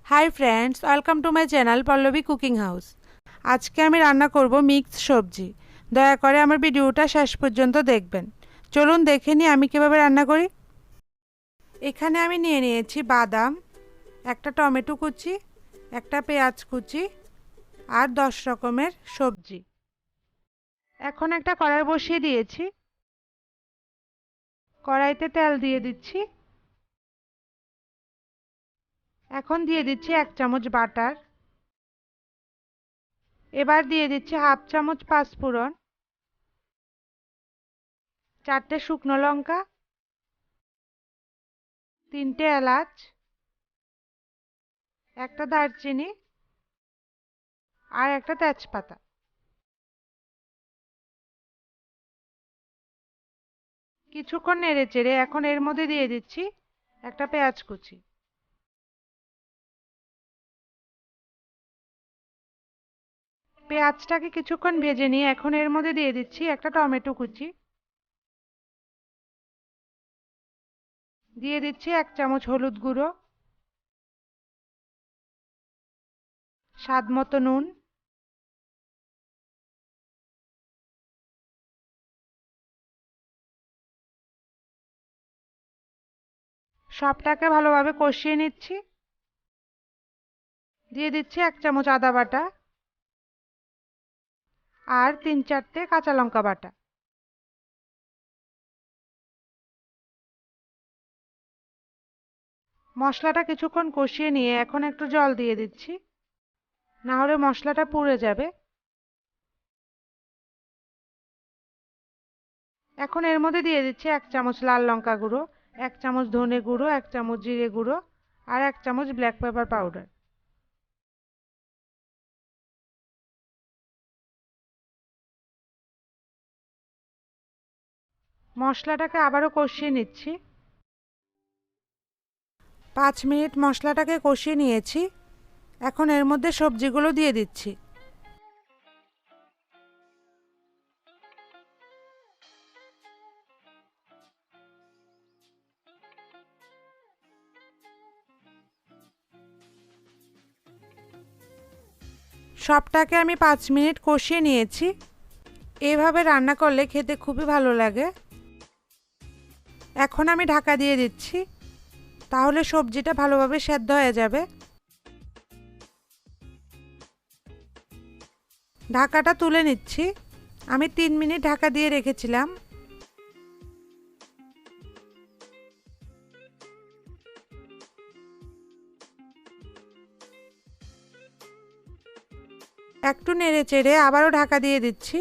High friends, welcome to my channel Pallabi cooking house. আজকে আমি রান্না করব মিক্সড সবজি। দয়া করে আমার ভিডিওটা শেষ পর্যন্ত দেখবেন। চলুন দেখে নিই আমি কিভাবে রান্না করি। এখানে আমি নিয়ে নিয়েছি বাদাম, একটা টমেটো কুচি, একটা পেঁয়াজ কুচি আর 10 রকমের সবজি। এখন একটা কড়াই বসিয়ে দিয়েছি। কড়াইতে তেল দিয়ে দিচ্ছি। এখন দিয়ে দিচ্ছি 1 চামচ বাটার। এবার দিয়ে দিচ্ছি হাফ চামচ পাঁচফোড়ন, 4টে শুকনো লঙ্কা, 3টে এলাচ, একটা দারচিনি আর একটা তেজপাতা। কিছুক্ষণ নেড়ে চেড়ে এখন এর মধ্যে দিয়ে দিচ্ছি একটা পেঁয়াজ কুচি। পেঁয়াজটাকে কিছুক্ষণ ভেজে নিয়ে এখন এর মধ্যে দিয়ে দিচ্ছি একটা টমেটো কুচি। দিয়ে দিচ্ছি 1 চামচ হলুদ গুঁড়ো, স্বাদ মতো নুন, সবটাকে ভালোভাবে কষিয়ে নিচ্ছি। দিয়ে দিচ্ছি 1 চামচ আদা বাটা আর 3-4টে কাঁচা লঙ্কা বাটা। মশলাটা কিছুক্ষণ কষিয়ে নিয়ে এখন একটু জল দিয়ে দিচ্ছি, না হলে মশলাটা পুড়ে যাবে। এখন এর মধ্যে দিয়ে দিচ্ছি 1 চামচ লাল লঙ্কা গুঁড়ো, 1 চামচ ধনে গুঁড়ো, 1 চামচ জিরে গুঁড়ো আর 1 চামচ ব্ল্যাক পেপার পাউডার। মশলাটাকে আবারও কষিয়ে নিচ্ছি। 5 মিনিট মশলাটাকে কষিয়ে নিয়েছি। এখন এর মধ্যে সবজিগুলো দিয়ে দিচ্ছি। সবটাকে আমি 5 মিনিট কষিয়ে নিয়েছি। এভাবে রান্না করলে খেতে খুবই ভালো লাগে। এখন আমি ঢাকা দিয়ে দিচ্ছি, তাহলে সবজিটা ভালোভাবে সেদ্ধ হয়ে যাবে। ঢাকাটা তুলে নিচ্ছি। আমি 3 মিনিট ঢাকা দিয়ে রেখেছিলাম। একটু নেড়ে চেড়ে আবারও ঢাকা দিয়ে দিচ্ছি।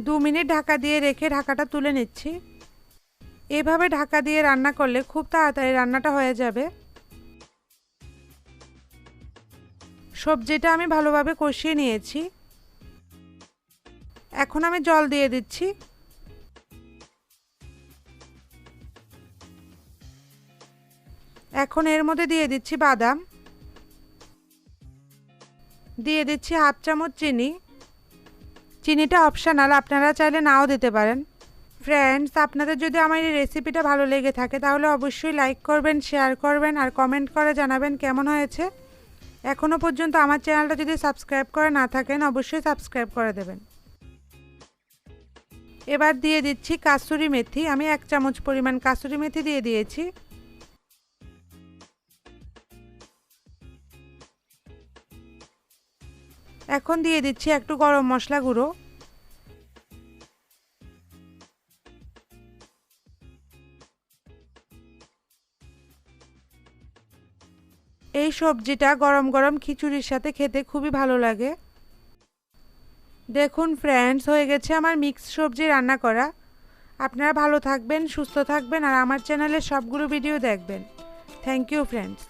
2 মিনিট ঢাকা দিয়ে রেখে ঢাকাটা তুলে নিচ্ছি। এভাবে ঢাকা দিয়ে রান্না করলে খুব তাড়াতাড়ি রান্নাটা হয়ে যাবে। সবজিটা আমি ভালোভাবে কষিয়ে নিয়েছি। এখন আমি জল দিয়ে দিচ্ছি। এখন এর মধ্যে দিয়ে দিচ্ছি বাদাম, দিয়ে দিচ্ছি হাফ চামচ চিনি। চিনিটা অপশনাল, আপনারা চাইলে নাও দিতে পারেন। ফ্রেন্ডস, আপনাদের যদি আমার এই রেসিপিটা ভালো লেগে থাকে তাহলে অবশ্যই লাইক করবেন, শেয়ার করবেন আর কমেন্ট করে জানাবেন কেমন হয়েছে। এখনও পর্যন্ত আমার চ্যানেলটা যদি সাবস্ক্রাইব করে না থাকেন অবশ্যই সাবস্ক্রাইব করে দেবেন। এবার দিয়ে দিচ্ছি কাসুরি মেথি। আমি 1 চামচ পরিমাণ কাসুরি মেথি দিয়ে দিয়েছি। এখন দিয়ে দিচ্ছি একটু গরম মশলা গুঁড়ো। এই সবজিটা গরম গরম খিচুড়ির সাথে খেতে খুবই ভালো লাগে। দেখুন ফ্রেন্ডস, হয়ে গেছে আমার মিক্সড সবজি রান্না করা। আপনারা ভালো থাকবেন, সুস্থ থাকবেন আর আমার চ্যানেলের সবগুলো ভিডিও দেখবেন। Thank you friends.